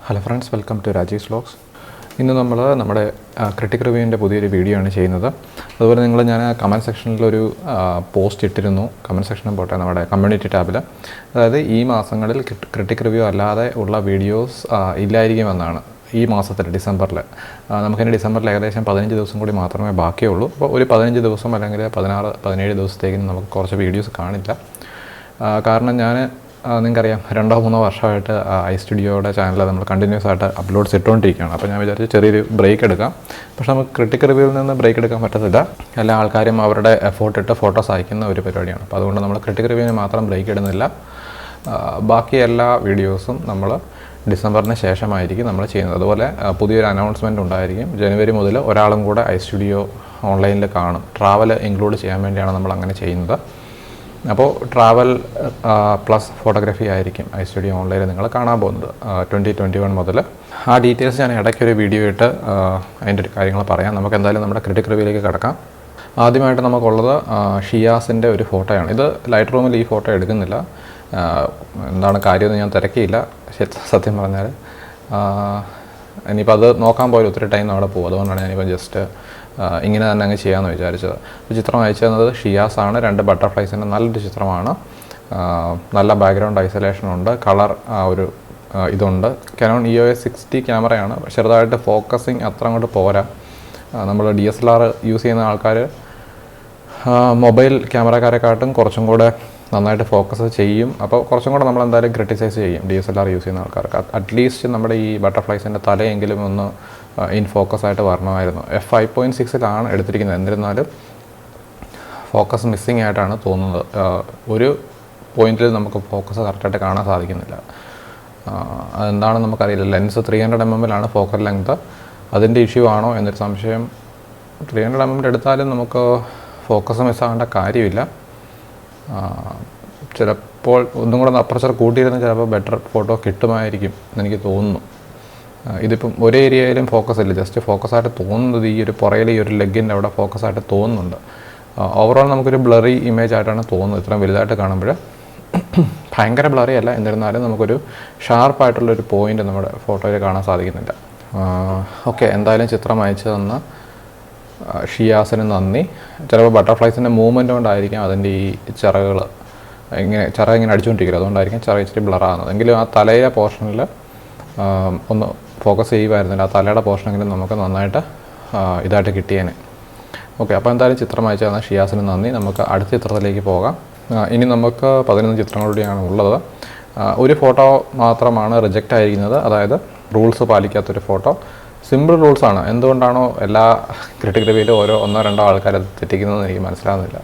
Hello friends, welcome to Rajeev vlogs. ഇന്ന് നമ്മൾ നമ്മുടെ ക്രിട്ടിക് റിവ്യൂവിൻ്റെ പുതിയൊരു വീഡിയോ ആണ് ചെയ്യുന്നത്. അതുപോലെ ഞാൻ കമൻറ്റ് സെക്ഷനിലൊരു പോസ്റ്റ് ഇട്ടിരുന്നു. കമൻറ്റ് സെക്ഷനും പോട്ടെ, നമ്മുടെ കമ്മ്യൂണിറ്റി ടാബിൽ. അതായത് ഈ മാസങ്ങളിൽ ക്രിട്ടിക് റിവ്യൂ അല്ലാതെ ഉള്ള വീഡിയോസ് ഇല്ലായിരിക്കുമെന്നാണ്. ഈ മാസത്തിൽ ഡിസംബറിൽ നമുക്കിനി ഡിസംബറിൽ ഏകദേശം 15 ദിവസം കൂടി മാത്രമേ ബാക്കിയുള്ളൂ. അപ്പോൾ ഒരു 15 ദിവസം അല്ലെങ്കിൽ 16-17 ദിവസത്തേക്കും നമുക്ക് കുറച്ച് വീഡിയോസ് കാണില്ല. കാരണം നിങ്ങൾക്കറിയാം, 2-3 വർഷമായിട്ട് ഐസ്റ്റുഡിയോയുടെ ചാനലിൽ നമ്മൾ കണ്ടിന്യൂസ് ആയിട്ട് അപ്ലോഡ്സ് ഇട്ടുകൊണ്ടിരിക്കുകയാണ്. അപ്പോൾ ഞാൻ വിചാരിച്ച് ചെറിയൊരു ബ്രേക്ക് എടുക്കാം. പക്ഷേ നമുക്ക് ക്രിട്ടിക് റിവ്യൂവിൽ നിന്ന് ബ്രേക്ക് എടുക്കാൻ പറ്റത്തില്ല. എല്ലാ ആൾക്കാരും അവരുടെ എഫോർട്ട് ഇട്ട് ഫോട്ടോസ് അയക്കുന്ന ഒരു പരിപാടിയാണ്. അപ്പോൾ അതുകൊണ്ട് നമ്മൾ ക്രിട്ടിക് റിവ്യൂവിന് മാത്രം ബ്രേക്ക് ഇടുന്നില്ല. ബാക്കി എല്ലാ വീഡിയോസും നമ്മൾ ഡിസംബറിന് ശേഷമായിരിക്കും നമ്മൾ ചെയ്യുന്നത്. അതുപോലെ പുതിയൊരു അനൗൺസ്മെൻറ്റ് ഉണ്ടായിരിക്കും. ജനുവരി മുതൽ ഒരാളും കൂടെ ഐസ്റ്റുഡിയോ ഓൺലൈനിൽ കാണും. ട്രാവൽ ഇൻക്ലൂഡ് ചെയ്യാൻ വേണ്ടിയാണ് നമ്മൾ അങ്ങനെ ചെയ്യുന്നത്. അപ്പോൾ ട്രാവൽ പ്ലസ് ഫോട്ടോഗ്രാഫി ആയിരിക്കും ഐസ്റ്റുഡിയോ ഓൺലൈനിൽ നിങ്ങൾ കാണാൻ പോകുന്നത് 2021 മുതൽ. ആ ഡീറ്റെയിൽസ് ഞാൻ ഇടയ്ക്കൊരു വീഡിയോ ഇട്ട് അതിൻ്റെ ഒരു കാര്യങ്ങൾ പറയാം. നമുക്ക് എന്തായാലും നമ്മുടെ ക്രിട്ടിക് റിവ്യൂയിലേക്ക് കിടക്കാം. ആദ്യമായിട്ട് നമുക്കുള്ളത് ഷിയാസിൻ്റെ ഒരു ഫോട്ടോയാണ്. ഇത് ലൈറ്റ് റൂമിൽ ഈ ഫോട്ടോ എടുക്കുന്നില്ല. എന്താണ് കാര്യമെന്ന് ഞാൻ തിരക്കിയില്ല സത്യം പറഞ്ഞാൽ. ഇനിയിപ്പോൾ അത് നോക്കാൻ പോയാലും ഒത്തിരി ടൈം അവിടെ പോകും. അതുകൊണ്ടാണ് ഞാനിപ്പോൾ ജസ്റ്റ് ഇങ്ങനെ തന്നെ അങ്ങ് ചെയ്യാമെന്ന് വിചാരിച്ചത്. ചിത്രം അയച്ചു തന്നത് ഷിയാസാണ്. 2 ബട്ടർഫ്ലൈസിൻ്റെ നല്ലൊരു ചിത്രമാണ്. നല്ല ബാക്ക്ഗ്രൗണ്ട് ഐസൊലേഷനുണ്ട്. കളർ ഒരു ഇതുണ്ട്. കാനോൺ EOS 60 ക്യാമറയാണ്. ചെറുതായിട്ട് ഫോക്കസിങ് അത്ര അങ്ങോട്ട് പോരാ. നമ്മൾ DSLR യൂസ് ചെയ്യുന്ന ആൾക്കാർ മൊബൈൽ ക്യാമറക്കാരെക്കാട്ടും കുറച്ചും കൂടെ നന്നായിട്ട് ഫോക്കസ് ചെയ്യും. അപ്പോൾ കുറച്ചും കൂടെ നമ്മൾ എന്തായാലും ക്രിട്ടിസൈസ് ചെയ്യും DSLR യൂസ് ചെയ്യുന്ന ആൾക്കാർക്ക്. അറ്റ്ലീസ്റ്റ് നമ്മുടെ ഈ ബട്ടർഫ്ലൈസിൻ്റെ തലയെങ്കിലും ഒന്ന് ഇൻ ഫോക്കസ് ആയിട്ട് വരണമായിരുന്നു. f5.6 എടുത്തിരിക്കുന്നത്. എന്നിരുന്നാലും ഫോക്കസ് മിസ്സിങ് ആയിട്ടാണ് തോന്നുന്നത്. ഒരു പോയിന്റിൽ നമുക്ക് ഫോക്കസ് കറക്റ്റായിട്ട് കാണാൻ സാധിക്കുന്നില്ല. അതെന്താണെന്ന് നമുക്കറിയില്ല. Lens 300 mm focal length. അതിൻ്റെ ഇഷ്യൂ ആണോ എന്നൊരു സംശയം. 300 mm എടുത്താലും നമുക്ക് ഫോക്കസ് മിസ്സാകേണ്ട കാര്യമില്ല. ചിലപ്പോൾ ഒന്നും കൂടെ അപ്പർച്ചർ കൂട്ടിയിരുന്ന് ചിലപ്പോൾ ബെറ്റർ ഫോട്ടോ കിട്ടുമായിരിക്കും എന്നെനിക്ക് തോന്നുന്നു. ഇതിപ്പം ഒരേ ഏരിയയിലും ഫോക്കസ് ഇല്ല. ജസ്റ്റ് ഫോക്കസായിട്ട് തോന്നുന്നത് ഈ ഒരു പുറയിലെ ഈ ഒരു ലെഗിൻ്റെ അവിടെ ഫോക്കസായിട്ട് തോന്നുന്നുണ്ട്. ഓവറോൾ നമുക്കൊരു ബ്ലറി ഇമേജ് ആയിട്ടാണ് തോന്നുന്നത് ഇത്രയും വലുതായിട്ട് കാണുമ്പോൾ. ഭയങ്കര ബ്ലറി അല്ല, എന്നിരുന്നാലും നമുക്കൊരു ഷാർപ്പായിട്ടുള്ളൊരു പോയിൻ്റ് നമ്മുടെ ഫോട്ടോയിൽ കാണാൻ സാധിക്കുന്നില്ല. ഓക്കെ, എന്തായാലും ചിത്രം അയച്ചു തന്ന ഷിയാസിന് നന്ദി. ചിലപ്പോൾ ബട്ടർഫ്ലൈസിൻ്റെ മൂവ്മെൻറ്റ് കൊണ്ടായിരിക്കും അതിൻ്റെ ഈ ചിറകുകൾ ഇങ്ങനെ അടിച്ചുകൊണ്ടിരിക്കുന്നത്. അതുകൊണ്ടായിരിക്കും ചിറക് ഇച്ചിരി ബ്ലറാകുന്നത്. എങ്കിലും ആ തലയിലെ പോർഷനിൽ ഒന്ന് ഫോക്കസ് ചെയ്യുമായിരുന്നില്ല. ആ തലയുടെ പോർഷനെങ്കിലും നമുക്ക് നന്നായിട്ട് ഇതായിട്ട് കിട്ടിയേനെ. ഓക്കെ, അപ്പോൾ എന്തായാലും ചിത്രം അയച്ചു തന്ന ഷിയാസിന് നന്ദി. നമുക്ക് അടുത്ത ചിത്രത്തിലേക്ക് പോകാം. ഇനി നമുക്ക് 11 ചിത്രങ്ങളുടെയാണ് ഉള്ളത്. ഒരു ഫോട്ടോ മാത്രമാണ് റിജക്റ്റ് ആയിരിക്കുന്നത്. അതായത് റൂൾസ് പാലിക്കാത്തൊരു ഫോട്ടോ. സിമ്പിൾ റൂൾസാണ്. എന്തുകൊണ്ടാണോ എല്ലാ ക്രിട്ടിക് റിവ്യൂവിലും 1-2 ആൾക്കാർ അത് തെറ്റിക്കുന്നതെന്ന് എനിക്ക് മനസ്സിലാകുന്നില്ല.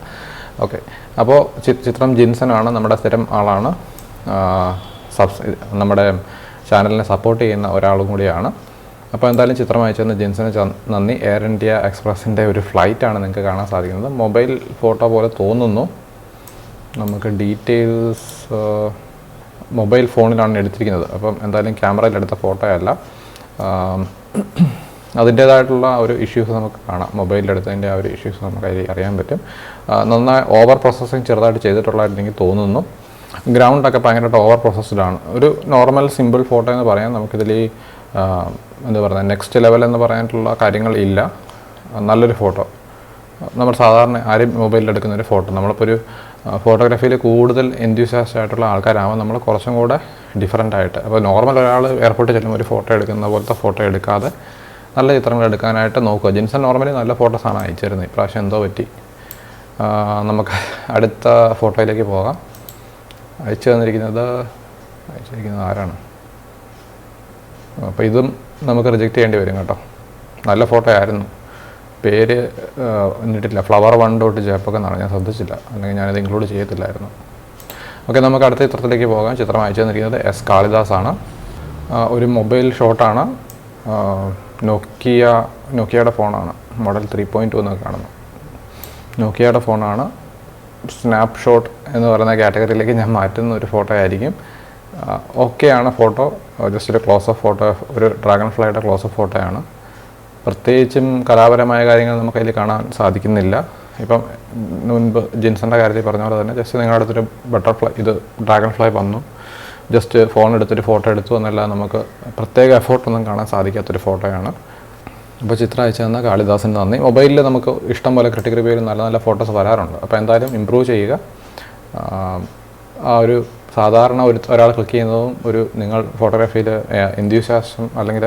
ഓക്കെ, അപ്പോൾ ചിത്രം ജിൻസനാണ്. നമ്മുടെ സ്ഥിരം ആളാണ്. നമ്മുടെ ചാനലിനെ സപ്പോർട്ട് ചെയ്യുന്ന ഒരാളും കൂടിയാണ്. അപ്പോൾ എന്തായാലും ചിത്രം അയച്ചെന്ന് ജിൻസിന് നന്ദി. എയർ ഇന്ത്യ എക്സ്പ്രസിൻ്റെ ഒരു ഫ്ലൈറ്റാണ് നിങ്ങൾക്ക് കാണാൻ സാധിക്കുന്നത്. മൊബൈൽ ഫോട്ടോ പോലെ തോന്നുന്നു. നമുക്ക് ഡീറ്റെയിൽസ് മൊബൈൽ ഫോണിലാണ് എടുത്തിരിക്കുന്നത്. അപ്പം എന്തായാലും ക്യാമറയിൽ എടുത്ത ഫോട്ടോ അല്ല. അതിൻ്റേതായിട്ടുള്ള ഒരു ഇഷ്യൂസ് നമുക്ക് കാണാം. മൊബൈലിലെടുത്തതിൻ്റെ ആ ഒരു ഇഷ്യൂസ് നമുക്ക് അതിൽ അറിയാൻ പറ്റും. നന്നായി ഓവർ പ്രോസസ്സിങ് ചെറുതായിട്ട് ചെയ്തിട്ടുള്ളതായിട്ട് എനിക്ക് തോന്നുന്നു. ഗ്രൗണ്ടൊക്കെ ഭയങ്കരമായിട്ട് ഓവർ പ്രോസസ്ഡാണ്. ഒരു നോർമൽ സിമ്പിൾ ഫോട്ടോ എന്ന് പറയാം. നമുക്കിതിൽ എന്താ പറയുക, നെക്സ്റ്റ് ലെവൽ എന്ന് പറയാനുള്ള കാര്യങ്ങൾ ഇല്ല. നല്ലൊരു ഫോട്ടോ. നമ്മൾ സാധാരണ ആരും മൊബൈലിലെടുക്കുന്നൊരു ഫോട്ടോ. നമ്മളിപ്പോൾ ഒരു ഫോട്ടോഗ്രാഫിയിൽ കൂടുതൽ എൻത്യൂസിയാസ്റ്റ് ആയിട്ടുള്ള ആൾക്കാരാകുമ്പോൾ നമ്മൾ കുറച്ചും കൂടെ ഡിഫറൻ്റ് ആയിട്ട്, അപ്പോൾ നോർമൽ ഒരാൾ എയർപോർട്ടിൽ ചെല്ലുമ്പോൾ ഒരു ഫോട്ടോ എടുക്കുന്ന പോലത്തെ ഫോട്ടോ എടുക്കാതെ നല്ല ചിത്രങ്ങൾ എടുക്കാനായിട്ട് നോക്കുക. ജിൻസൺ നോർമലി നല്ല ഫോട്ടോസാണ് അയച്ചിരുന്നത്. ഇപ്രാവശ്യം എന്തോ പറ്റി. നമുക്ക് അടുത്ത ഫോട്ടോയിലേക്ക് പോകാം. അയച്ചു തന്നിരിക്കുന്നത് ആരാണ്? അപ്പോൾ ഇതും നമുക്ക് റിജക്റ്റ് ചെയ്യേണ്ടി വരും കേട്ടോ. നല്ല ഫോട്ടോ ആയിരുന്നു. പേര് എന്നിട്ടില്ല. flower1.jpeg എന്നാണ്. ഞാൻ ശ്രദ്ധിച്ചില്ല, അല്ലെങ്കിൽ ഞാനത് ഇൻക്ലൂഡ് ചെയ്യത്തില്ലായിരുന്നു. ഓക്കെ, നമുക്ക് അടുത്ത ചിത്രത്തിലേക്ക് പോകാം. ചിത്രം അയച്ചു തന്നിരിക്കുന്നത് S കാളിദാസാണ്. ഒരു മൊബൈൽ ഷോട്ടാണ്. നോക്കിയയുടെ ഫോണാണ്. മോഡൽ 3.2 എന്നൊക്കെ കാണുന്നു. നോക്കിയയുടെ ഫോണാണ്. സ്നാപ്ഷോട്ട് എന്ന് പറയുന്ന കാറ്റഗറിയിലേക്ക് ഞാൻ മാറ്റുന്ന ഒരു ഫോട്ടോ ആയിരിക്കും. ഓക്കെയാണ് ഫോട്ടോ. ജസ്റ്റ് ഒരു ക്ലോസപ്പ് ഫോട്ടോ, ഒരു ഡ്രാഗൺ ഫ്ലൈയുടെ ക്ലോസപ്പ് ഫോട്ടോയാണ്. പ്രത്യേകിച്ചും കലാപരമായ കാര്യങ്ങൾ നമുക്കതിൽ കാണാൻ സാധിക്കുന്നില്ല. ഇപ്പം മുൻപ് ജിൻസൻ്റെ കാര്യത്തിൽ പറഞ്ഞ പോലെ തന്നെ ജസ്റ്റ് നിങ്ങളുടെ അടുത്തൊരു ബട്ടർഫ്ലൈ, ഇത് ഡ്രാഗൺ ഫ്ലൈ വന്നു. ജസ്റ്റ് ഫോൺ എടുത്തിട്ട് ഫോട്ടോ എടുത്തു എന്നല്ലാതെ നമുക്ക് പ്രത്യേക എഫോർട്ടൊന്നും കാണാൻ സാധിക്കാത്തൊരു ഫോട്ടോയാണ്. അപ്പോൾ ചിത്രം അയച്ചു തന്ന കാളിദാസിന് നന്ദി. മൊബൈലിൽ നമുക്ക് ഇഷ്ടം പോലെ ക്രിട്ടിക്കൽ റിവ്യൂവിൽ നല്ല നല്ല ഫോട്ടോസ് വരാറുണ്ട്. അപ്പോൾ എന്തായാലും ഇമ്പ്രൂവ് ചെയ്യുക. ആ ഒരു സാധാരണ ഒരാൾ ക്ലിക്ക് ചെയ്യുന്നതും നിങ്ങൾ ഫോട്ടോഗ്രാഫിയിൽ എന്തൂസിയാസം അല്ലെങ്കിൽ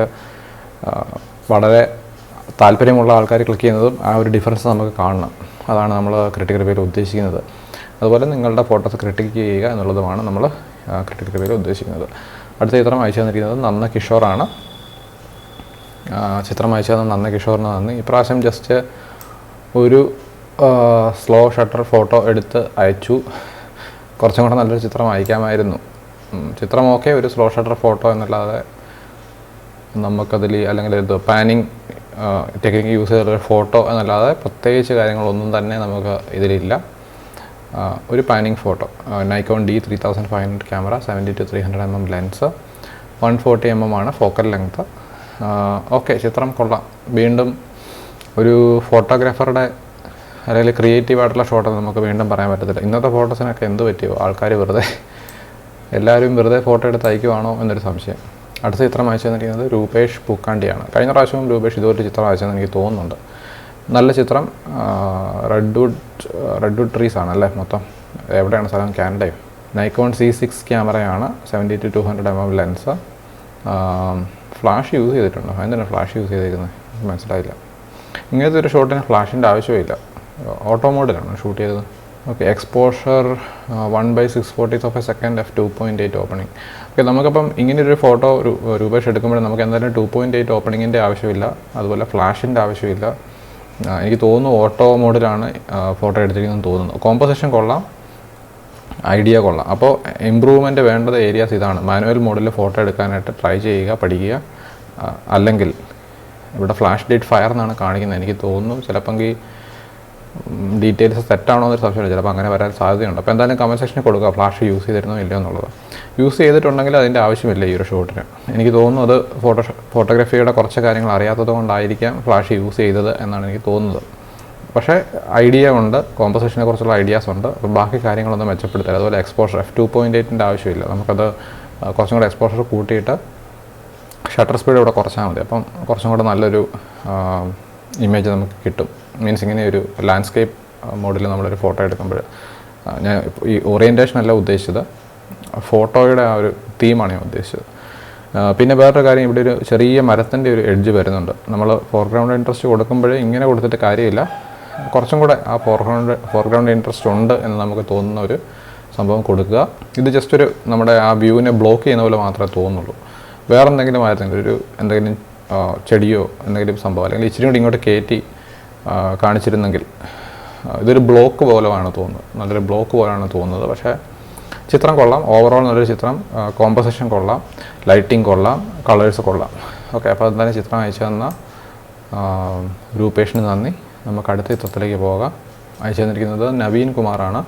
വളരെ താല്പര്യമുള്ള ആൾക്കാർ ക്ലിക്ക് ചെയ്യുന്നതും ആ ഒരു ഡിഫറൻസ് നമുക്ക് കാണണം. അതാണ് നമ്മൾ ക്രിട്ടിക്കൽ റിവ്യൂവിൽ ഉദ്ദേശിക്കുന്നത്. അതുപോലെ നിങ്ങളുടെ ഫോട്ടോസ് ക്രിട്ടിക്ക് ചെയ്യുക എന്നുള്ളതുമാണ് നമ്മൾ ക്രിട്ടിക്കൽ റിവ്യൂവിൽ ഉദ്ദേശിക്കുന്നത്. അടുത്ത ചിത്രം അയച്ചു തന്നിരിക്കുന്നത് നന്ന കിഷോറാണ്. ചിത്രം അയച്ചു തന്ന നന്ന കിഷോറിന് നന്ദി. ഇപ്രാവശ്യം ജസ്റ്റ് ഒരു സ്ലോ ഷട്ടർ ഫോട്ടോ എടുത്ത് അയച്ചു. കുറച്ചും കൂടെ നല്ലൊരു ചിത്രം അയക്കാമായിരുന്നു. ചിത്രം ഓക്കെ, ഒരു സ്ലോ ഷട്ടർ ഫോട്ടോ എന്നല്ലാതെ നമുക്കതിൽ അല്ലെങ്കിൽ പാനിങ് ടെക്നിക്ക് യൂസ് ചെയ്തൊരു ഫോട്ടോ എന്നല്ലാതെ പ്രത്യേകിച്ച് കാര്യങ്ങളൊന്നും തന്നെ നമുക്ക് ഇതിലില്ല. ഒരു panning photo, Nikon D3500 camera, 70-300 mm lens, 140 mm ആണ് ഫോക്കൽ ലെങ്ത്ത്. ഓക്കെ, ചിത്രം കൊള്ളാം. വീണ്ടും ഒരു ഫോട്ടോഗ്രാഫറുടെ അല്ലെങ്കിൽ ക്രിയേറ്റീവായിട്ടുള്ള ഷോട്ട് നമുക്ക് വീണ്ടും പറയാൻ പറ്റത്തില്ല. ഇന്നത്തെ ഫോട്ടോസിനൊക്കെ എന്ത് പറ്റിയോ, ആൾക്കാർ എല്ലാവരും വെറുതെ ഫോട്ടോ എടുത്ത് അയക്കുവാണോ എന്നൊരു സംശയം. അടുത്ത ചിത്രം അയച്ചു തന്നിരിക്കുന്നത് രൂപേഷ് പൂക്കാണ്ടിയാണ്. കഴിഞ്ഞ പ്രാവശ്യവും രൂപേഷ് ഇതുപോലെ ചിത്രം അയച്ചതെന്ന് എനിക്ക് തോന്നുന്നുണ്ട്. നല്ല ചിത്രം. റെഡ്വുഡ് ട്രീസ് ആണല്ലേ മൊത്തം. എവിടെയാണ് സ്ഥലം? കാനഡയോ. നൈക്കോൺ C6 ക്യാമറയാണ്, 70-200 mm ലെൻസ്. ഫ്ലാഷ് യൂസ് ചെയ്തിട്ടുണ്ടോ? എന്തിനാണ് ഫ്ലാഷ് യൂസ് ചെയ്തിരിക്കുന്നത്? മനസ്സിലായില്ല. ഇങ്ങനത്തെ ഒരു ഷോട്ടിന് ഫ്ലാഷിൻ്റെ ആവശ്യമില്ല. ഓട്ടോ മോഡിലാണ് ഷൂട്ട് ചെയ്തത്. Okay, exposure 1/640 f2.8 opening. Okay, നമുക്കപ്പം ഇങ്ങനൊരു ഫോട്ടോ രൂപേഷ് എടുക്കുമ്പോൾ നമുക്ക് എന്തായാലും 2.8 ഓപ്പണിങ്ങിൻ്റെ ആവശ്യമില്ല, അതുപോലെ ഫ്ലാഷിൻ്റെ ആവശ്യമില്ല. എനിക്ക് തോന്നുന്നു ഓട്ടോ മോഡിലാണ് ഫോട്ടോ എടുത്തിരിക്കുന്നതെന്ന് തോന്നുന്നു. കോമ്പോസിഷൻ കൊള്ളാം, ഐഡിയ കൊള്ളാം. അപ്പോൾ ഇമ്പ്രൂവ്മെൻറ്റ് വേണ്ടത് ഏരിയാസ് ഇതാണ്. മാനുവൽ മോഡിൽ ഫോട്ടോ എടുക്കാനായിട്ട് ട്രൈ ചെയ്യുക, പഠിക്കുക. അല്ലെങ്കിൽ ഇവിടെ ഫ്ലാഷ് ഡേറ്റ് ഫയർ എന്നാണ് കാണിക്കുന്നത്. എനിക്ക് തോന്നുന്നു ചിലപ്പോൾ ഡീറ്റെയിൽസ് തെറ്റാണോ എന്നൊരു സംശയമില്ല, ചിലപ്പോൾ അങ്ങനെ വരാൻ സാധ്യതയുണ്ട്. അപ്പോൾ എന്തായാലും കമൻറ്റ് സെക്ഷനിൽ കൊടുക്കുക ഫ്ലാഷ് യൂസ് ചെയ്തിരുന്നോ ഇല്ലയോ എന്നുള്ളത്. യൂസ് ചെയ്തിട്ടുണ്ടെങ്കിൽ അതിൻ്റെ ആവശ്യമില്ല ഈ ഒരു ഷോട്ടിന്. എനിക്ക് തോന്നുന്നു അത് ഫോട്ടോഗ്രാഫിയുടെ കുറച്ച് കാര്യങ്ങൾ അറിയാത്തത് കൊണ്ടായിരിക്കാം ഫ്ലാഷ് യൂസ് ചെയ്തത് എന്നാണ് എനിക്ക് തോന്നുന്നത്. പക്ഷേ ഐഡിയ ഉണ്ട്, കോമ്പോസിഷനെ കുറിച്ചുള്ള ഐഡിയാസ് ഉണ്ട്. അപ്പോൾ ബാക്കി കാര്യങ്ങളൊന്നും മെച്ചപ്പെടുത്തില്ല. അതുപോലെ എക്സ്പോഷർ f2.8ൻ്റെ ആവശ്യമില്ല. നമുക്കത് കുറച്ചും കൂടെ എക്സ്പോഷർ കൂട്ടിയിട്ട് ഷട്ടർ സ്പീഡ് ഇവിടെ കുറച്ചാൽ മതി. അപ്പം കുറച്ചും കൂടെ നല്ലൊരു ഇമേജ് നമുക്ക് കിട്ടും. മീൻസ് ഇങ്ങനെ ഒരു ലാൻഡ്സ്കേപ്പ് മോഡിൽ നമ്മളൊരു ഫോട്ടോ എടുക്കുമ്പോൾ ഞാൻ ഈ ഓറിയൻറ്റേഷൻ അല്ല ഉദ്ദേശിച്ചത്, ഫോട്ടോയുടെ ആ ഒരു തീമാണ് ഞാൻ ഉദ്ദേശിച്ചത്. പിന്നെ വേറൊരു കാര്യം, ഇവിടെ ഒരു ചെറിയ മരത്തിൻ്റെ ഒരു എഡ്ജ് വരുന്നുണ്ട്. നമ്മൾ ഫോർഗ്രൗണ്ട് ഇൻട്രസ്റ്റ് കൊടുക്കുമ്പോൾ ഇങ്ങനെ കൊടുത്തിട്ട് കാര്യമില്ല, കുറച്ചും കൂടെ ആ ഫോർഗ്രൗണ്ട് ഇൻട്രസ്റ്റ് ഉണ്ട് എന്ന് നമുക്ക് തോന്നുന്ന ഒരു സംഭവം കൊടുക്കുക. ഇത് ജസ്റ്റ് ഒരു നമ്മുടെ ആ വ്യൂവിനെ ബ്ലോക്ക് ചെയ്യുന്ന പോലെ മാത്രമേ തോന്നുള്ളൂ. വേറെ എന്തെങ്കിലും ആയിരുന്നെങ്കിൽ എന്തെങ്കിലും ചെടിയോ എന്തെങ്കിലും സംഭവം അല്ലെങ്കിൽ ഇച്ചിരി കൂടി ഇങ്ങോട്ട് കയറ്റി കാണിച്ചിരുന്നെങ്കിൽ ഇതൊരു ബ്ലോക്ക് പോലെയാണ് തോന്നുന്നത്, നല്ലൊരു ബ്ലോക്ക് പോലെയാണ് തോന്നുന്നത്. പക്ഷേ ചിത്രം കൊള്ളാം, ഓവറോൾ നല്ലൊരു ചിത്രം. കോമ്പോസിഷൻ കൊള്ളാം, ലൈറ്റിംഗ് കൊള്ളാം, കളേഴ്സ് കൊള്ളാം. ഓക്കെ, അപ്പോൾ എന്തായാലും ചിത്രം അയച്ചു തന്ന രൂപേഷിന് നന്ദി. നമുക്ക് അടുത്ത ചിത്രത്തിലേക്ക് പോകാം. അയച്ചു തന്നിരിക്കുന്നത് നവീൻ കുമാറാണ്.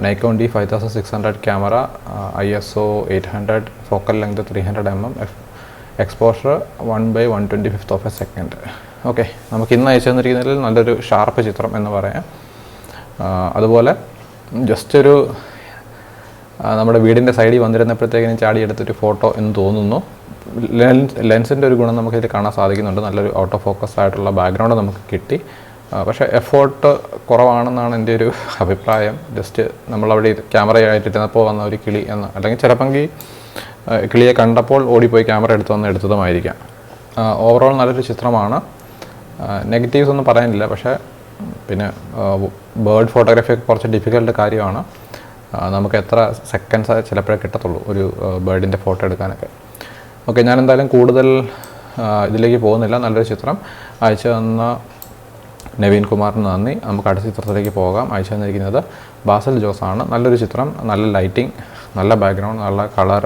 Nikon D5600 camera, ISO 800, focal length 300 mm, exposure 1/125 okay, നമുക്ക് ഇന്ന് അയച്ചു തന്നിരിക്കുന്നതിൽ നല്ലൊരു ഷാർപ്പ് ചിത്രം എന്ന് പറയാം. അതുപോലെ ജസ്റ്റ് ഒരു നമ്മുടെ വീടിൻ്റെ സൈഡിൽ വന്നിരുന്നപ്പോഴത്തേക്കിനും ചാടിയെടുത്തൊരു ഫോട്ടോ എന്ന് തോന്നുന്നു. ലെൻസിൻ്റെ ഒരു ഗുണം നമുക്കിതിൽ കാണാൻ സാധിക്കുന്നുണ്ട്. നല്ലൊരു ഔട്ട് ഓഫ് ഫോക്കസ് ആയിട്ടുള്ള ബാക്ക്ഗ്രൗണ്ട് നമുക്ക് കിട്ടി. പക്ഷേ എഫേർട്ട് കുറവാണെന്നാണ് എൻ്റെ ഒരു അഭിപ്രായം. ജസ്റ്റ് നമ്മളവിടെ ക്യാമറയായിട്ടിരുന്നപ്പോൾ വന്ന ഒരു കിളി അല്ലെങ്കിൽ ചിലപ്പോൾ കിളിയെ കണ്ടപ്പോൾ ഓടിപ്പോയി ക്യാമറ എടുത്തതുമായിരിക്കാം. ഓവറോൾ നല്ലൊരു ചിത്രമാണ്. നെഗറ്റീവ്സ് ഒന്നും പറയാനില്ല. പക്ഷേ പിന്നെ ബേർഡ് ഫോട്ടോഗ്രാഫിയൊക്കെ കുറച്ച് ഡിഫിക്കൽട്ട് കാര്യമാണ്. നമുക്ക് എത്ര സെക്കൻഡ്സ് ചിലപ്പോഴേ കിട്ടത്തുള്ളൂ ഒരു ബേർഡിൻ്റെ ഫോട്ടോ എടുക്കാനൊക്കെ. ഓക്കെ, ഞാൻ എന്തായാലും കൂടുതൽ ഇതിലേക്ക് പോകുന്നില്ല. നല്ലൊരു ചിത്രം അയച്ചു തന്ന നവീൻ കുമാറിന് നന്ദി. നമുക്ക് അടുത്ത ചിത്രത്തിലേക്ക് പോകാം. അയച്ചു തന്നിരിക്കുന്നത് ബാസൽ ജോസാണ്. നല്ലൊരു ചിത്രം, നല്ല ലൈറ്റിംഗ്, നല്ല ബാക്ക്ഗ്രൗണ്ട്, നല്ല കളർ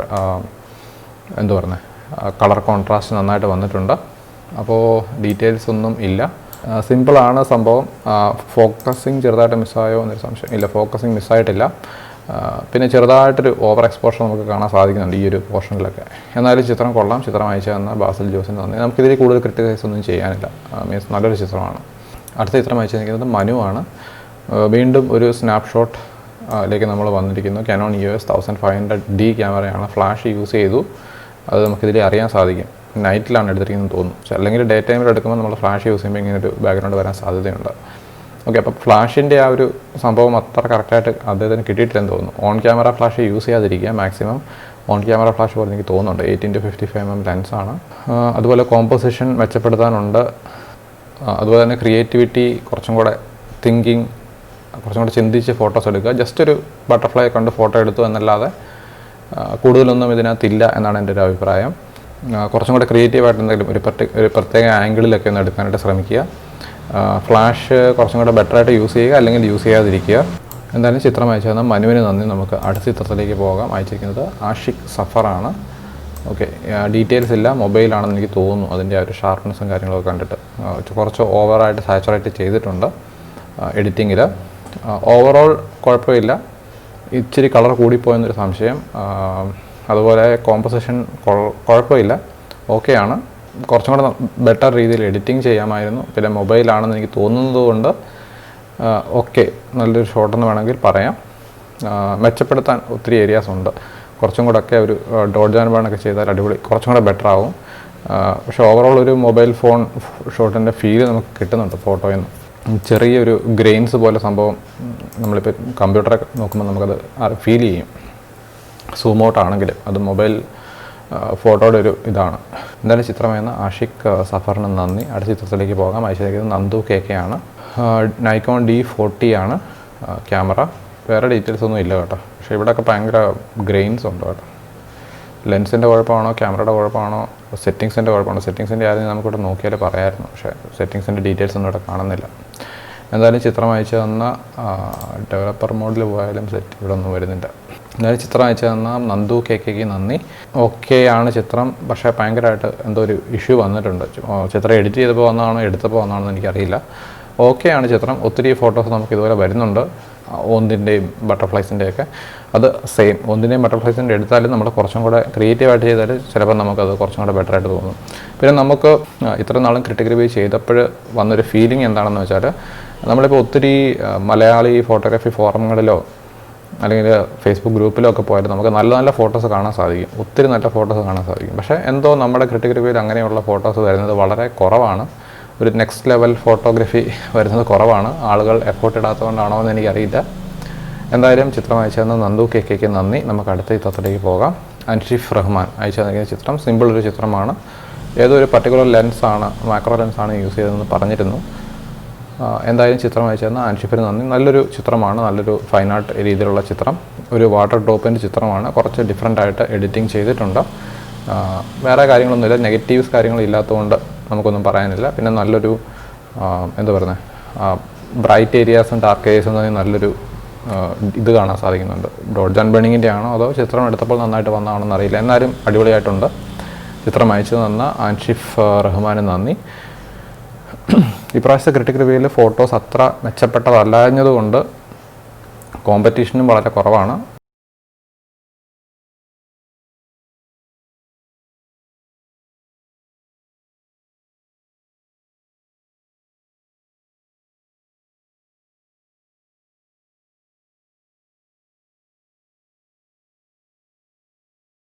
കളർ കോൺട്രാസ്റ്റ് നന്നായിട്ട് വന്നിട്ടുണ്ട്. അപ്പോൾ ഡീറ്റെയിൽസ് ഒന്നും ഇല്ല, സിമ്പിളാണ് സംഭവം. ഫോക്കസിങ് ചെറുതായിട്ട് മിസ്സായോ എന്നൊരു സംശയം. ഇല്ല, ഫോക്കസിങ് മിസ്സായിട്ടില്ല. പിന്നെ ചെറുതായിട്ടൊരു ഓവർ എക്സ്പോഷർ നമുക്ക് കാണാൻ സാധിക്കുന്നുണ്ട് ഈ ഒരു പോർഷനിലൊക്കെ. എന്നാലും ചിത്രം കൊള്ളാം. ചിത്രം അയച്ചു തന്ന ബാസൽ ജോസിന് നന്ദി. നമുക്കിതിൽ കൂടുതൽ ക്രിട്ടിസൈസ് ഒന്നും ചെയ്യാനില്ല. മീൻസ് നല്ലൊരു ചിത്രമാണ്. അടുത്ത ചിത്രം അയച്ചു തന്നിരിക്കുന്നത് മനു ആണ്. വീണ്ടും ഒരു സ്നാപ്ഷോട്ട് ലേക്ക് നമ്മൾ വന്നിരിക്കുന്നു. Canon EOS 1500D ക്യാമറയാണ്. ഫ്ലാഷ് യൂസ് ചെയ്തു, അത് നമുക്കിതിൽ അറിയാൻ സാധിക്കും. നൈറ്റിലാണ് എടുത്തിരിക്കുന്നത് തോന്നുന്നു, അല്ലെങ്കിൽ ഡേ ടൈമിൽ എടുക്കുമ്പോൾ നമ്മൾ ഫ്ലാഷ് യൂസ് ചെയ്യുമ്പോൾ ഇങ്ങനെ ഒരു ബാക്ക്ഗ്രൗണ്ട് വരാൻ സാധ്യതയുണ്ട്. ഓക്കെ, അപ്പോൾ ഫ്ലാഷിൻ്റെ ആ ഒരു സംഭവം അത്ര കറക്റ്റായിട്ട് അദ്ദേഹത്തിന് കിട്ടിയിട്ടില്ലെന്ന് തോന്നുന്നു. ഓൺ ക്യാമറ ഫ്ലാഷ് യൂസ് ചെയ്യാതിരിക്കുക, മാക്സിമം ഓൺ ക്യാമറ ഫ്ലാഷ് പോലെ എനിക്ക് തോന്നുന്നുണ്ട്. 18-55mm ലെൻസാണ്. അതുപോലെ കോമ്പോസിഷൻ മെച്ചപ്പെടുത്താനുണ്ട്. അതുപോലെ തന്നെ ക്രിയേറ്റിവിറ്റി, കുറച്ചും കൂടെ തിങ്കിങ്, കുറച്ചും കൂടെ ചിന്തിച്ച് ഫോട്ടോസ് എടുക്കുക. ജസ്റ്റ് ഒരു ബട്ടർഫ്ലൈ കണ്ട് ഫോട്ടോ എടുത്തു എന്നല്ലാതെ കൂടുതലൊന്നും ഇതിനകത്തില്ല എന്നാണ് എൻ്റെ ഒരു അഭിപ്രായം. കുറച്ചും കൂടെ ക്രിയേറ്റീവായിട്ട് എന്തെങ്കിലും ഒരു പ്രത്യേക ആംഗിളിലൊക്കെ ഒന്ന് എടുക്കാനായിട്ട് ശ്രമിക്കുക. ഫ്ലാഷ് കുറച്ചും കൂടെ ബെറ്ററായിട്ട് യൂസ് ചെയ്യുക, അല്ലെങ്കിൽ യൂസ് ചെയ്യാതിരിക്കുക. എന്തായാലും ചിത്രം അയച്ചു തന്നാൽ മനുവിന് നന്ദി. നമുക്ക് അടുത്ത ചിത്രത്തിലേക്ക് പോകാം. അയച്ചിരിക്കുന്നത് ആഷിഖ് സഫറാണ്. ഓക്കെ, ഡീറ്റെയിൽസ് ഇല്ല, മൊബൈലാണെന്ന് എനിക്ക് തോന്നുന്നു. അതിൻ്റെ ആ ഒരു ഷാർപ്നെസ്സും കാര്യങ്ങളൊക്കെ കണ്ടിട്ട് കുറച്ച് ഓവറായിട്ട് സാച്ചുറേറ്റ് ചെയ്തിട്ടുണ്ട് എഡിറ്റിങ്ങിൽ. ഓവറോൾ കുഴപ്പമില്ല, ഇച്ചിരി കളർ കൂടിപ്പോയെന്നൊരു സംശയം. അതുപോലെ കോമ്പോസിഷൻ കുഴപ്പമില്ല, ഓക്കെയാണ്. കുറച്ചും കൂടെ ബെറ്റർ രീതിയിൽ എഡിറ്റിംഗ് ചെയ്യാമായിരുന്നു. പിന്നെ മൊബൈലാണെന്ന് എനിക്ക് തോന്നുന്നത് കൊണ്ട് ഓക്കെ, നല്ലൊരു ഷോട്ടെന്ന് വേണമെങ്കിൽ പറയാം. മെച്ചപ്പെടുത്താൻ ഒത്തിരി ഏരിയാസ് ഉണ്ട്. കുറച്ചും കൂടെ ഒക്കെ ഒരു ഡോഡ്ജ് ആൻഡ് ബേൺ ഒക്കെ ചെയ്താൽ അടിപൊളി, കുറച്ചും കൂടെ ബെറ്റർ ആവും. പക്ഷേ ഓവറോൾ ഒരു മൊബൈൽ ഫോൺ ഷോട്ടിൻ്റെ ഫീല് നമുക്ക് കിട്ടുന്നുണ്ട് ഫോട്ടോയിൽ നിന്ന്. ചെറിയൊരു ഗ്രെയിൻസ് പോലെ സംഭവം നമ്മളിപ്പോൾ കമ്പ്യൂട്ടറൊക്കെ നോക്കുമ്പോൾ നമുക്കത് ഫീൽ ചെയ്യും. സൂം ഔട്ട് ആണെങ്കിലും അത് മൊബൈൽ ഫോട്ടോയുടെ ഒരു ഇതാണ്. എന്തായാലും ചിത്രമായിരുന്ന ആഷിഖ് സഫറിന് നന്ദി. അടുത്ത ചിത്രത്തിലേക്ക് പോകാം. അയച്ചിരിക്കുന്നത് നന്ദു KK ആണ്. Nikon D40 ആണ് ക്യാമറ. വേറെ ഡീറ്റെയിൽസ് ഒന്നും ഇല്ല കേട്ടോ. പക്ഷേ ഇവിടെയൊക്കെ ഭയങ്കര ഗ്രെയിൻസ് ഉണ്ട് കേട്ടോ. ലെൻസിൻ്റെ കുഴപ്പമാണോ, ക്യാമറയുടെ കുഴപ്പമാണോ, സെറ്റിങ്സിൻ്റെ കുഴപ്പമാണോ? സെറ്റിങ്സിൻ്റെ ആദ്യം നമുക്കിവിടെ നോക്കിയാൽ പറയാമായിരുന്നു, പക്ഷേ സെറ്റിങ്സിൻ്റെ ഡീറ്റെയിൽസ് ഒന്നും ഇവിടെ കാണുന്നില്ല. എന്തായാലും ചിത്രം അയച്ചു തന്ന ഡെവലപ്പർ മോഡിൽ പോയാലും സെറ്റ് ഇവിടെ ഒന്നും വരുന്നില്ല. എന്തായാലും ചിത്രം അയച്ചു തന്ന നന്ദു KKക്ക് നന്ദി. ഓക്കെ ആണ് ചിത്രം, പക്ഷേ ഭയങ്കരമായിട്ട് എന്തോ ഒരു ഇഷ്യൂ വന്നിട്ടുണ്ട്. ചിത്രം എഡിറ്റ് ചെയ്തപ്പോൾ വന്നതാണോ എടുത്തപ്പോൾ വന്നതാണോ എന്ന് എനിക്കറിയില്ല. ഓക്കെ ആണ് ചിത്രം. ഒത്തിരി ഫോട്ടോസ് നമുക്ക് ഇതുപോലെ വരുന്നുണ്ട്, ഒന്നിൻ്റെയും ബട്ടർഫ്ലൈസിൻ്റെയൊക്കെ. അത് സെയിം ഒന്നിൻ്റെയും ബട്ടർഫ്ലൈസിൻ്റെ എടുത്താലും നമ്മൾ കുറച്ചും കൂടെ ക്രിയേറ്റീവായിട്ട് ചെയ്താൽ ചിലപ്പോൾ നമുക്കത് കുറച്ചും കൂടെ ബെറ്ററായിട്ട് തോന്നും. പിന്നെ നമുക്ക് ഇത്ര നാളും ക്രിട്ടിക്കൽ റിവ്യൂ ചെയ്തപ്പോൾ വന്നൊരു ഫീലിംഗ് എന്താണെന്ന് വെച്ചാൽ, നമ്മളിപ്പോൾ ഒത്തിരി മലയാളി ഫോട്ടോഗ്രാഫി ഫോറങ്ങളിലോ അല്ലെങ്കിൽ ഫേസ്ബുക്ക് ഗ്രൂപ്പിലോ ഒക്കെ പോയാൽ നമുക്ക് നല്ല നല്ല ഫോട്ടോസ് കാണാൻ സാധിക്കും, ഒത്തിരി നല്ല ഫോട്ടോസ് കാണാൻ സാധിക്കും. പക്ഷേ എന്തോ നമ്മുടെ ക്രിട്ടിക്കൽ റിവ്യൂവിൽ അങ്ങനെയുള്ള ഫോട്ടോസ് വരുന്നത് വളരെ കുറവാണ്. ഒരു നെക്സ്റ്റ് ലെവൽ ഫോട്ടോഗ്രാഫി വരുന്നത് കുറവാണ്. ആളുകൾ എഫോർട്ട് ഇടാത്തതുകൊണ്ടാണോ എന്ന് എനിക്കറിയില്ല. എന്തായാലും ചിത്രം അയച്ചു തന്ന നന്ദു KKക്ക് നന്ദി. നമുക്ക് അടുത്ത ചിത്രത്തിലേക്ക് പോകാം. അൻഷിഫ് റഹ്മാൻ അയച്ചു തന്നിരിക്കുന്ന ചിത്രം സിമ്പിൾ ഒരു ചിത്രമാണ്. ഏതോ ഒരു പർട്ടിക്കുലർ ലെൻസാണ്, മാക്രോ ലെൻസാണ് യൂസ് ചെയ്തതെന്ന് പറഞ്ഞിരുന്നു. എന്തായാലും ചിത്രം അയച്ചു തന്ന അൻഷിഫിന് നന്ദി. നല്ലൊരു ചിത്രമാണ്, നല്ലൊരു ഫൈൻ ആർട്ട് രീതിയിലുള്ള ചിത്രം. ഒരു വാട്ടർ ഡ്രോപ്പിൻ്റെ ചിത്രമാണ്. കുറച്ച് ഡിഫറെൻ്റ് ആയിട്ട് എഡിറ്റിംഗ് ചെയ്തിട്ടുണ്ട്. വേറെ കാര്യങ്ങളൊന്നുമില്ല, നെഗറ്റീവ്സ് കാര്യങ്ങളില്ലാത്തതുകൊണ്ട് നമുക്കൊന്നും പറയാനില്ല. പിന്നെ നല്ലൊരു എന്താ പറയുന്നത്, ബ്രൈറ്റ് ഏരിയാസും ഡാർക്ക് ഏരിയാസും നല്ലൊരു ഇത് കാണാൻ സാധിക്കുന്നുണ്ട്. ഡോഡ്ജ് ആൻഡ് ബേണിങ്ങിൻ്റെ ആണോ അതോ ചിത്രം എടുത്തപ്പോൾ നന്നായിട്ട് വന്നതാണെന്ന് അറിയില്ല. എന്നാലും അടിപൊളിയായിട്ടുണ്ട്. ചിത്രം അയച്ചു തന്ന അൻഷിഫ് റഹ്മാന് നന്ദി. ഇപ്രാവശ്യത്തെ ക്രിട്ടിക്കൽ റിവ്യൂവിൽ ഫോട്ടോസ് അത്ര മെച്ചപ്പെട്ടതല്ലാഞ്ഞതുകൊണ്ട് കോമ്പറ്റീഷനും വളരെ കുറവാണ്.